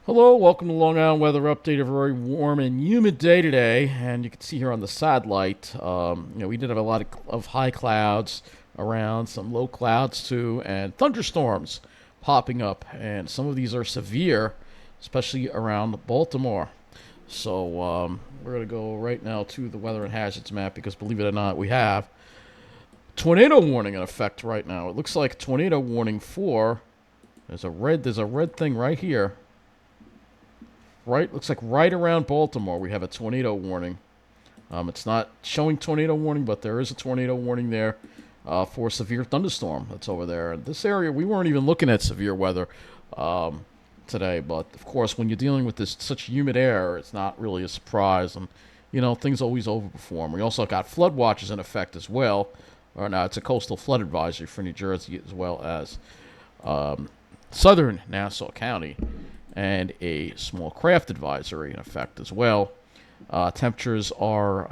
Hello, welcome to Long Island Weather Update. A very warm and humid day today, and you can see here on the satellite, we did have a lot of high clouds around, some low clouds too, and thunderstorms popping up, and some of these are severe, especially around Baltimore. So we're going to go right now to the weather and hazards map because, believe it or not, we have tornado warning in effect right now. It looks like tornado warning for there's a red thing right here. Right, looks like right around Baltimore we have a tornado warning. It's not showing tornado warning, but there is a tornado warning there for severe thunderstorm that's over there. This area, we weren't even looking at severe weather today, but of course, when you're dealing with this such humid air, it's not really a surprise, and things always overperform. We also got flood watches in effect as well. Or now it's a coastal flood advisory for New Jersey as well as southern Nassau County, and a small craft advisory in effect as well. Temperatures are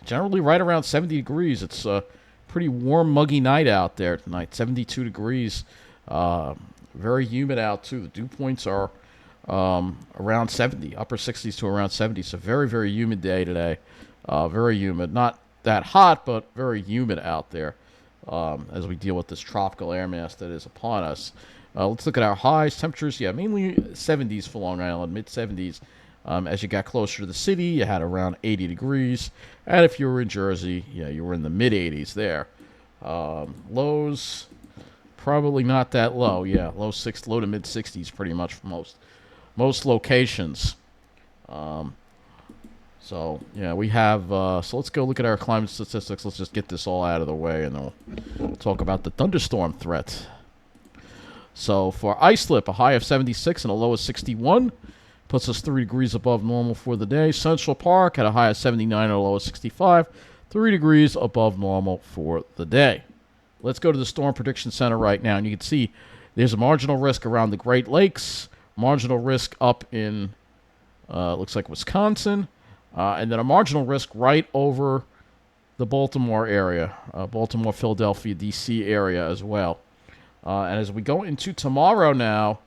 generally right around 70 degrees. It's a pretty warm, muggy night out there tonight, 72 degrees. Very humid out, too. The dew points are around 70, upper 60s to around 70. So very, very humid day today. Very humid. Not that hot, but very humid out there as we deal with this tropical air mass that is upon us. Let's look at our highs. Temperatures, mainly 70s for Long Island, mid-70s. As you got closer to the city, you had around 80 degrees. And if you were in Jersey, you were in the mid-80s there. Lows, probably not that low. Low to mid-60s pretty much for most locations. We have... so let's go look at our climate statistics. Let's just get this all out of the way, and then we'll talk about the thunderstorm threat. So for Islip, a high of 76 and a low of 61. Puts us 3 degrees above normal for the day. Central Park had a high of 79 and a low of 65. 3 degrees above normal for the day. Let's go to the Storm Prediction Center right now. And you can see there's a marginal risk around the Great Lakes. Marginal risk up in, looks like Wisconsin. And then a marginal risk right over the Baltimore area. Baltimore, Philadelphia, D.C. area as well. And as we go into tomorrow now,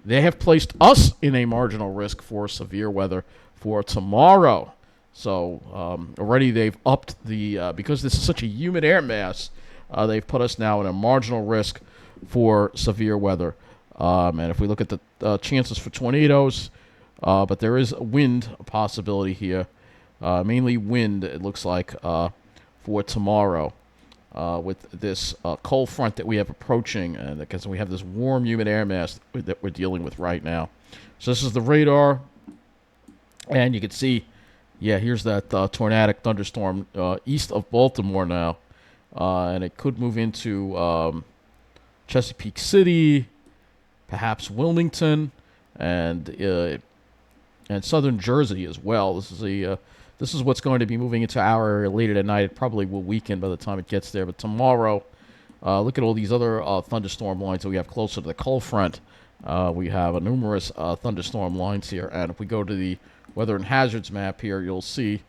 they have placed us in a marginal risk for severe weather for tomorrow. So already they've upped the, because this is such a humid air mass, they've put us now in a marginal risk for severe weather. And if we look at the chances for tornadoes, but there is a wind possibility here. Mainly wind, it looks like, for tomorrow. With this cold front that we have approaching, and because we have this warm, humid air mass that we're dealing with right now. So this is the radar, and you can see, here's that tornadic thunderstorm east of Baltimore now, and it could move into Chesapeake City, perhaps Wilmington, and southern Jersey as well. This is what's going to be moving into our area later tonight. It probably will weaken by the time it gets there. But tomorrow, look at all these other thunderstorm lines that we have closer to the cold front. We have a numerous thunderstorm lines here. And if we go to the weather and hazards map here, you'll see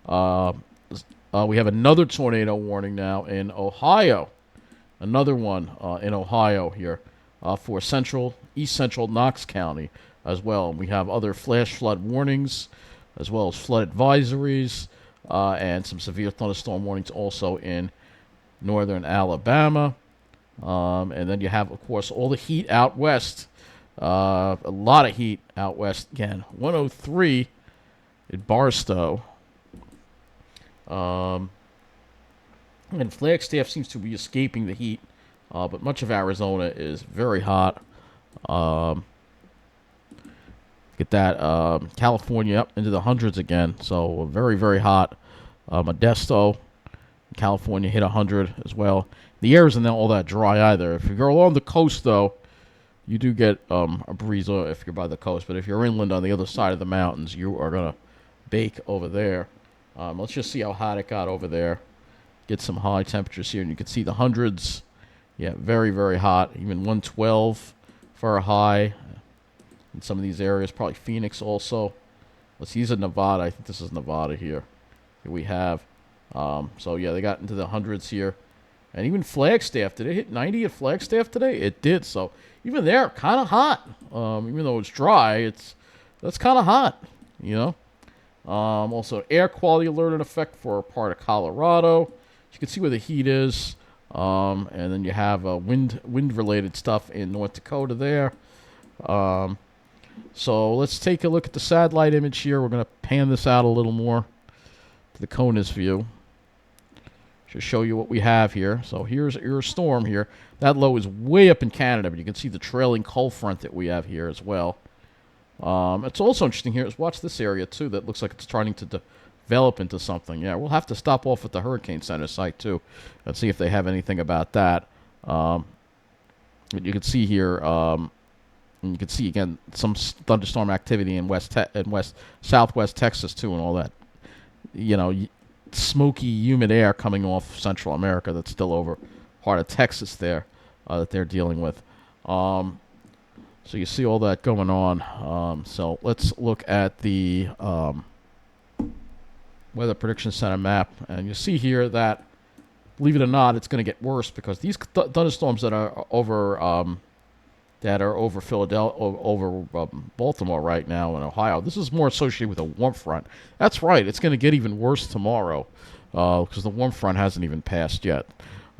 we have another tornado warning now in Ohio. Another one in Ohio here for east central Knox County as well. We have other flash flood warnings, as well as flood advisories, and some severe thunderstorm warnings also in northern Alabama. And then you have, of course, all the heat out west. A lot of heat out west. Again, 103 in Barstow. And Flagstaff seems to be escaping the heat, but much of Arizona is very hot. Get that California up into the hundreds again. So very, very hot. Modesto, California hit 100 as well. The air isn't all that dry either. If you go along the coast, though, you do get a breeze if you're by the coast. But if you're inland on the other side of the mountains, you are going to bake over there. Let's just see how hot it got over there. Get some high temperatures here. And you can see the hundreds. Very, very hot. Even 112 for a high. In some of these areas, probably Phoenix also. Let's see, these are Nevada. I think this is Nevada here. Here we have. They got into the hundreds here. And even Flagstaff, did it hit 90 at Flagstaff today? It did. So even there, kind of hot. Even though it's dry, it's it's kind of hot, you know. Also, air quality alert in effect for part of Colorado. You can see where the heat is. And then you have wind-related stuff in North Dakota there. So let's take a look at the satellite image here. We're going to pan this out a little more to the CONUS view. To show you what we have here. So here's your storm here. That low is way up in Canada, but you can see the trailing cold front that we have here as well. It's also interesting here is watch this area too. That looks like it's starting to develop into something. Yeah, we'll have to stop off at the Hurricane Center site too and see if they have anything about that. But you can see here, and you can see again some thunderstorm activity in southwest Texas too, and all that. You know, smoky, humid air coming off Central America that's still over part of Texas there that they're dealing with. So you see all that going on. So let's look at the Weather Prediction Center map. And you see here that, believe it or not, it's going to get worse because these thunderstorms that are over Philadelphia, over Baltimore right now in Ohio, this is more associated with a warm front. That's right. It's going to get even worse tomorrow because the warm front hasn't even passed yet.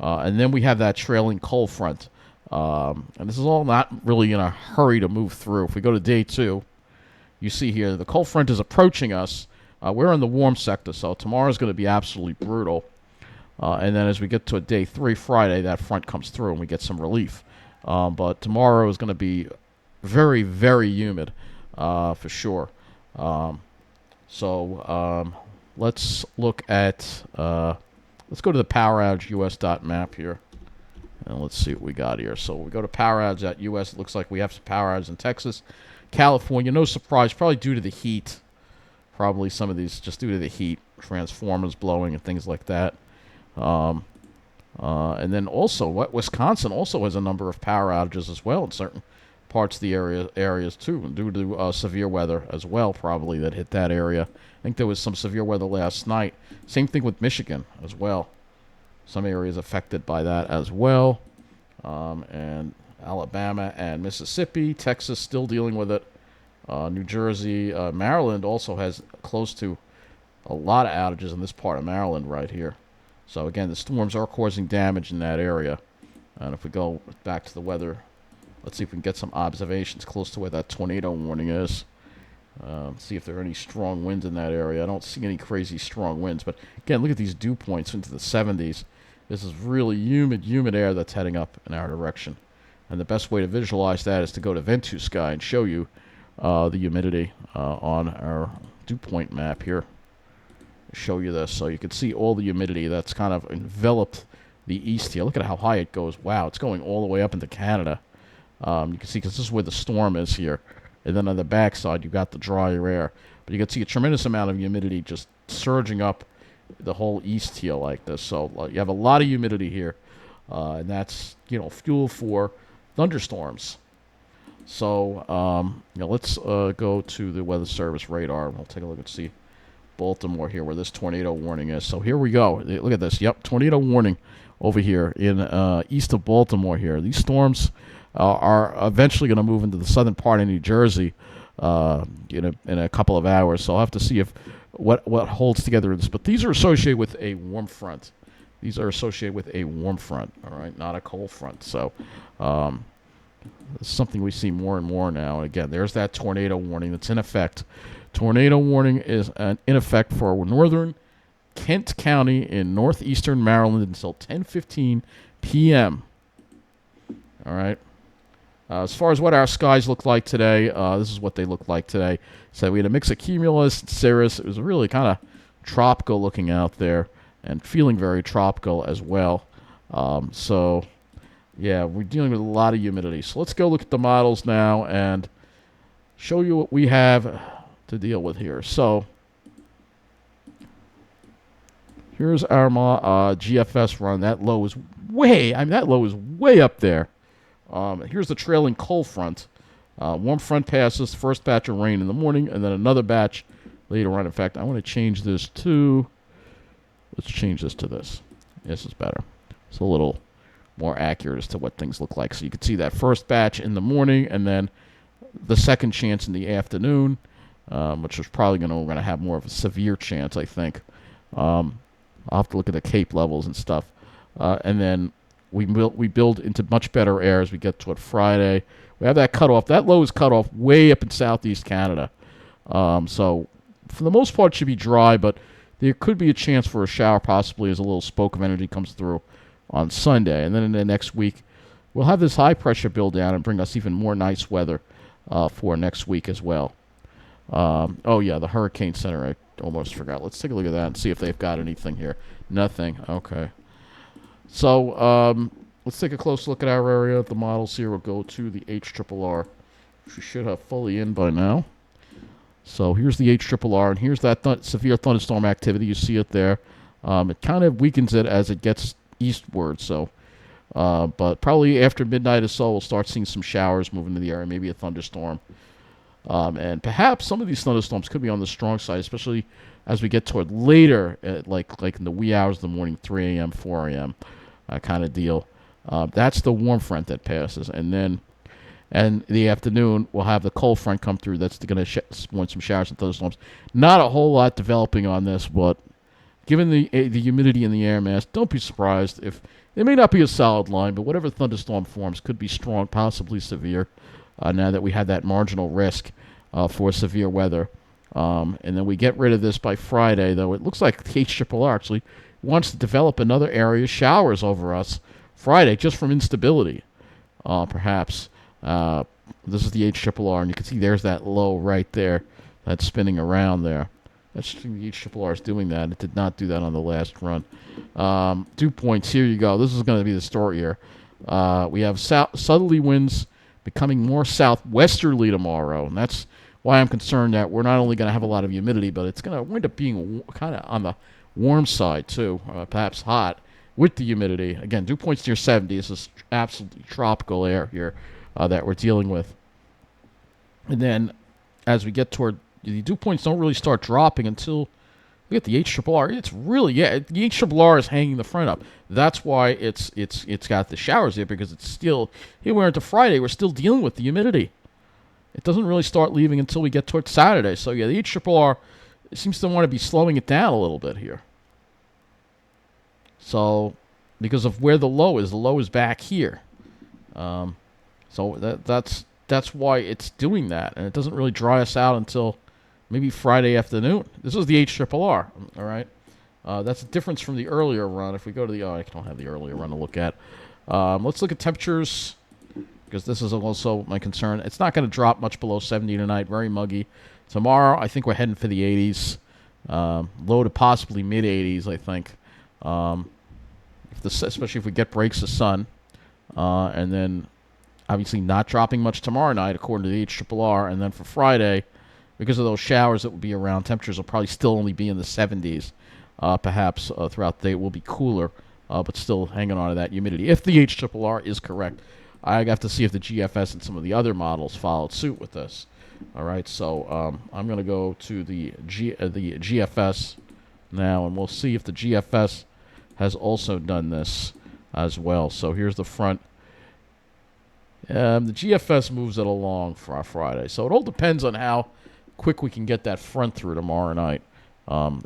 And then we have that trailing cold front. And this is all not really in a hurry to move through. If we go to day 2, you see here the cold front is approaching us. We're in the warm sector, so tomorrow is going to be absolutely brutal. And then as we get to day 3, Friday, that front comes through and we get some relief. But tomorrow is going to be very, very humid for sure. So let's look at, let's go to the PowerOutageUS.map here. And let's see what we got here. So we go to PowerOutageUS. It looks like we have some power outages in Texas. California, no surprise, probably due to the heat. Probably some of these just due to the heat. Transformers blowing and things like that. And then also, Wisconsin also has a number of power outages as well in certain parts of the areas too, due to severe weather as well, probably, that hit that area. I think there was some severe weather last night. Same thing with Michigan as well. Some areas affected by that as well. And Alabama and Mississippi. Texas still dealing with it. New Jersey. Maryland also has close to a lot of outages in this part of Maryland right here. So again, the storms are causing damage in that area. And if we go back to the weather, let's see if we can get some observations close to where that tornado warning is. See if there are any strong winds in that area. I don't see any crazy strong winds. But again, look at these dew points into the 70s. This is really humid air that's heading up in our direction. And the best way to visualize that is to go to Ventusky and show you the humidity on our dew point map here. Show you this so you can see all the humidity that's kind of enveloped the east here. Look at how high it goes. Wow, it's going all the way up into Canada. You can see because this is where the storm is here. And then on the backside, you've got the drier air. But you can see a tremendous amount of humidity just surging up the whole east here like this. So you have a lot of humidity here. And that's, fuel for thunderstorms. So, let's go to the Weather Service radar. We'll take a look and see Baltimore here where this tornado warning is. So here we go. Look at this. Yep, tornado warning over here in east of Baltimore here. These storms are eventually going to move into the southern part of New Jersey in a couple of hours. So I'll have to see if what holds together in this. But these are associated with a warm front. These are associated with a warm front, all right, not a cold front. So it's something we see more and more now. And again, there's that tornado warning that's in effect. Tornado warning is in effect for northern Kent County in northeastern Maryland until 10:15 p.m. All right. As far as what our skies look like today, this is what they look like today. So we had a mix of cumulus and cirrus. It was really kind of tropical looking out there and feeling very tropical as well. So, yeah, we're dealing with a lot of humidity. So let's go look at the models now and show you what we have to deal with here. So here's our GFS run. That low is way up there. Here's the trailing cold front. Warm front passes, first batch of rain in the morning, and then another batch later on. In fact, I want to change this to, let's change this to this. This is better. It's a little more accurate as to what things look like. So you can see that first batch in the morning, and then the second chance in the afternoon. which is probably we're going to have more of a severe chance, I think. I'll have to look at the Cape levels and stuff. And then we build into much better air as we get toward Friday. We have that cutoff. That low is cut off way up in southeast Canada. So for the most part, it should be dry, but there could be a chance for a shower possibly as a little spoke of energy comes through on Sunday. And then in the next week, we'll have this high pressure build down and bring us even more nice weather for next week as well. Oh, yeah, the Hurricane Center. I almost forgot. Let's take a look at that and see if they've got anything here. Nothing. Okay. So let's take a close look at our area. The models here will go to the HRRR, which we should have fully in by now. So here's the HRRR, and here's that severe thunderstorm activity. You see it there. It kind of weakens it as it gets eastward. So, but probably after midnight or so, we'll start seeing some showers move into the area, maybe a thunderstorm. And perhaps some of these thunderstorms could be on the strong side, especially as we get toward later, like in the wee hours of the morning, 3 a.m., 4 a.m. Kind of deal. That's the warm front that passes. And then in the afternoon, we'll have the cold front come through. That's going to spawn some showers and thunderstorms. Not a whole lot developing on this, but given the humidity in the air mass, don't be surprised if it may not be a solid line, but whatever thunderstorm forms could be strong, possibly severe, now that we have that marginal risk for severe weather. And then we get rid of this by Friday, though it looks like the HRRR actually wants to develop another area of showers over us Friday just from instability, perhaps. This is the HRRR, and you can see there's that low right there that's spinning around there. That's the HRRR is doing that. It did not do that on the last run. Dew points, here you go. This is going to be the story here. We have southerly winds becoming more southwesterly tomorrow, and that's why I'm concerned that we're not only going to have a lot of humidity, but it's going to wind up being kind of on the warm side too, perhaps hot with the humidity. Again, dew points near 70. This is absolutely tropical air here that we're dealing with. And then as we get toward the dew points, don't really start dropping until we get the HRRR. It's really, the HRRR is hanging the front up. That's why it's got the showers here, because it's still, here we're into Friday, we're still dealing with the humidity. It doesn't really start leaving until we get towards Saturday. So yeah, the HRRR seems to want to be slowing it down a little bit here. So because of where the low is back here. So that's why it's doing that, and it doesn't really dry us out until maybe Friday afternoon. This is the HRRR, all right? That's a difference from the earlier run. If we go to the, I don't have the earlier run to look at. Let's look at temperatures, because this is also my concern. It's not going to drop much below 70 tonight, very muggy. Tomorrow, I think we're heading for the 80s, low to possibly mid-80s, I think, especially if we get breaks of sun. And then, obviously, not dropping much tomorrow night, according to the HRRR. And then for Friday, because of those showers that will be around, temperatures will probably still only be in the 70s. Perhaps throughout the day it will be cooler, but still hanging on to that humidity. If the HRRR is correct, I have to see if the GFS and some of the other models followed suit with this. All right, so I'm going to go to the GFS now, and we'll see if the GFS has also done this as well. So here's the front. The GFS moves it along for our Friday. So it all depends on how quick we can get that front through tomorrow night.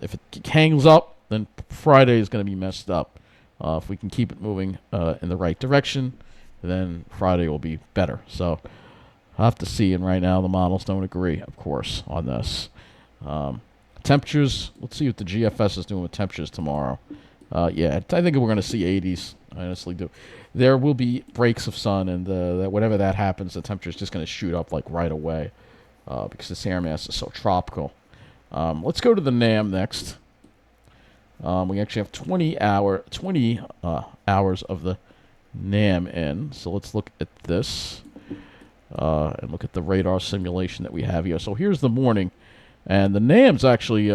If it hangs up, then Friday is going to be messed up. If we can keep it moving in the right direction, then Friday will be better. So I'll have to see, and right now the models don't agree, of course, on this. Temperatures, let's see what the GFS is doing with temperatures tomorrow. Yeah, I think we're going to see 80s. I honestly do. There will be breaks of sun, and whenever that happens, the temperature is just going to shoot up like right away because this air mass is so tropical. Let's go to the NAM next. We actually have 20 hours of the NAM in. So let's look at this and look at the radar simulation that we have here. So here's the morning, and the NAM's actually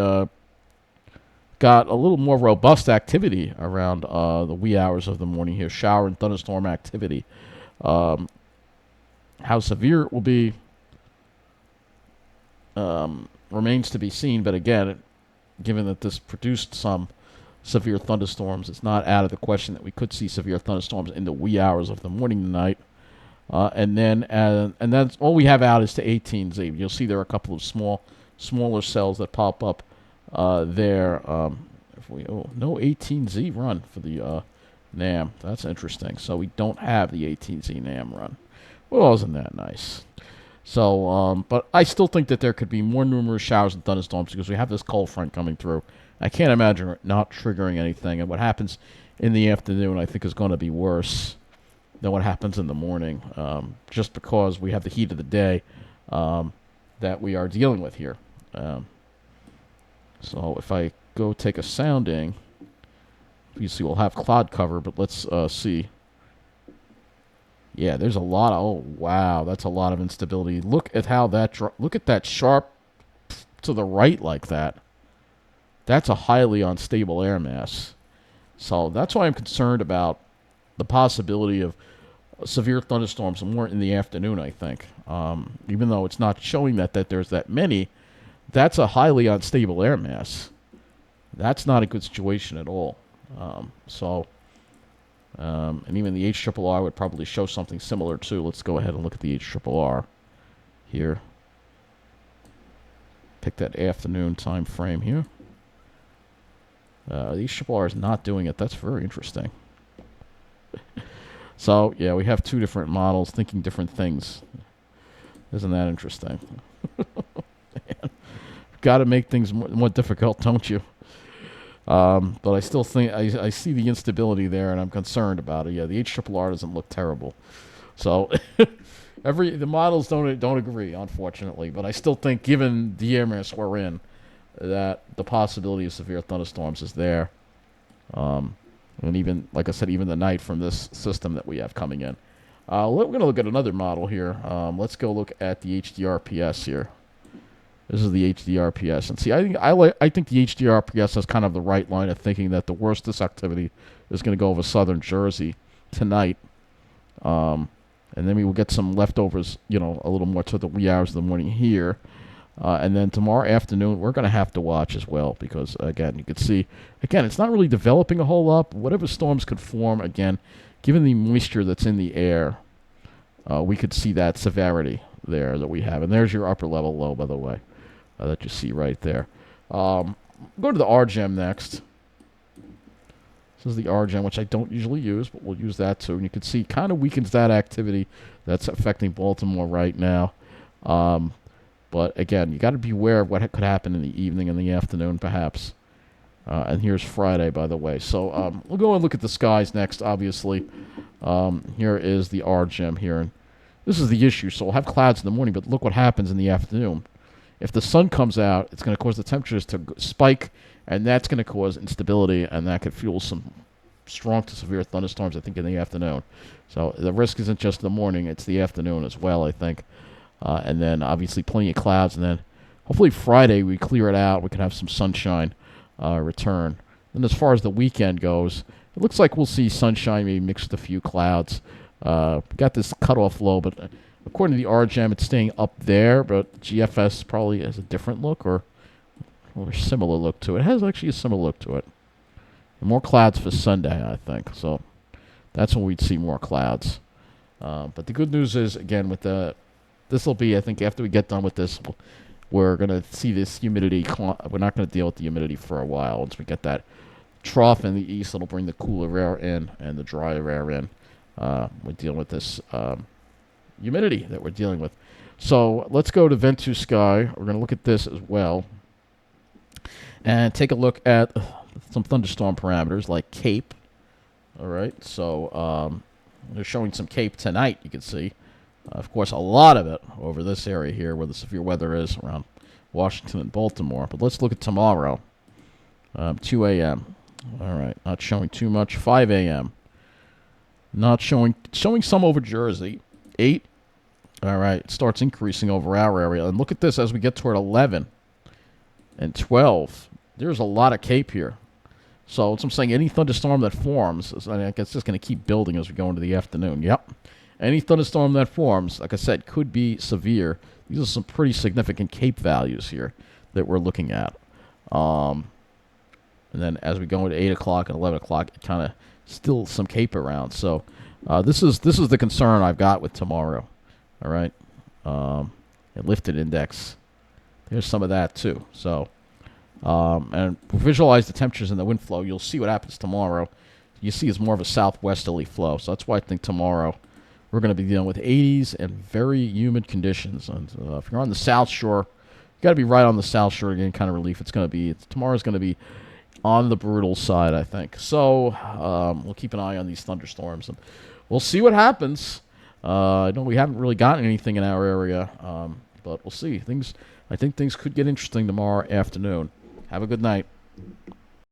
got a little more robust activity around the wee hours of the morning here. Shower and thunderstorm activity. How severe it will be remains to be seen, but again, given that this produced some severe thunderstorms, it's not out of the question that we could see severe thunderstorms in the wee hours of the morning tonight. And that's all we have out is to 18Z. You'll see there are a couple of small smaller cells that pop up there. No 18Z run for the NAM. That's interesting. So we don't have the 18Z NAM run. Well, isn't that nice? So, but I still think that there could be more numerous showers and thunderstorms because we have this cold front coming through. I can't imagine it not triggering anything. And what happens in the afternoon, I think, is going to be worse than what happens in the morning, just because we have the heat of the day that we are dealing with here. So if I go take a sounding, you see we'll have cloud cover, but let's see. Yeah, there's a lot of, oh, wow, that's a lot of instability. Look at how that, look at that sharp to the right like that. That's a highly unstable air mass. So that's why I'm concerned about the possibility of severe thunderstorms more in the afternoon, I think. Even though it's not showing that there's that many, that's a highly unstable air mass. That's not a good situation at all. And even the HRRR would probably show something similar too. Let's go ahead and look at the HRRR here. Pick that afternoon time frame here. The HRRR is not doing it. That's very interesting. So, yeah, we have two different models thinking different things. Isn't that interesting? Got to make things more difficult, don't you? But I still think I see the instability there, and I'm concerned about it. Yeah, the HRRR doesn't look terrible. So the models don't agree, unfortunately. But I still think, given the air mass we're in, that the possibility of severe thunderstorms is there. And even, like I said, even the night from this system that we have coming in. We're going to look at another model here. Let's go look at the HDRPS here. This is the HDRPS. And see, I think the HDRPS has kind of the right line of thinking that the worst of this activity is going to go over southern Jersey tonight. And then we will get some leftovers, a little more to the wee hours of the morning here. And then tomorrow afternoon, we're going to have to watch as well because, again, you can see, again, it's not really developing a whole lot. Whatever storms could form, again, given the moisture that's in the air, we could see that severity there that we have. And there's your upper level low, by the way, that you see right there. Go to the RGEM next. This is the RGEM, which I don't usually use, but we'll use that too. And you can see kind of weakens that activity that's affecting Baltimore right now. But again, you got to be aware of what could happen in the evening and the afternoon, perhaps. And here's Friday, by the way. So we'll go and look at the skies next, obviously. Here is the RGEM here. And this is the issue. So we'll have clouds in the morning, but look what happens in the afternoon. If the sun comes out, it's going to cause the temperatures to spike, and that's going to cause instability, and that could fuel some strong to severe thunderstorms, I think, in the afternoon. So the risk isn't just the morning, it's the afternoon as well, I think. And then, obviously, plenty of clouds. And then, hopefully, Friday, we clear it out. We can have some sunshine return. And as far as the weekend goes, it looks like we'll see sunshine maybe mixed with a few clouds. Got this cutoff low, but according to the RGEM, it's staying up there. But GFS probably has a different look or a similar look to it. It has actually a similar look to it. And more clouds for Sunday, I think. So that's when we'd see more clouds. But the good news is, again, with the... This will be, I think, after we get done with this, we're going to see this humidity. We're not going to deal with the humidity for a while. Once we get that trough in the east, it'll bring the cooler air in and the drier air in. We're dealing with this humidity that we're dealing with. So let's go to Vent2 Sky. We're going to look at this as well. And take a look at some thunderstorm parameters like Cape. All right, so they're showing some Cape tonight, you can see. Of course, a lot of it over this area here where the severe weather is around Washington and Baltimore. But let's look at tomorrow, 2 a.m. All right, not showing too much. 5 a.m. Not showing some over Jersey. 8. All right, it starts increasing over our area. And look at this as we get toward 11 and 12. There's a lot of Cape here. So I'm saying any thunderstorm that forms, I guess it's just going to keep building as we go into the afternoon. Yep. Any thunderstorm that forms, like I said, could be severe. These are some pretty significant Cape values here that we're looking at. And then as we go into 8 o'clock and 11 o'clock, it kind of still some Cape around. So this is the concern I've got with tomorrow. All right. A lifted index. there's some of that too. So, and visualize the temperatures and the wind flow. You'll see what happens tomorrow. You see it's more of a southwesterly flow. So that's why I think tomorrow we're going to be dealing with 80s and very humid conditions. And if you're on the South Shore, you got to be right on the South Shore to get any kind of relief. Tomorrow's going to be on the brutal side, I think. So we'll keep an eye on these thunderstorms, and we'll see what happens. I know we haven't really gotten anything in our area, but we'll see. I think things could get interesting tomorrow afternoon. Have a good night.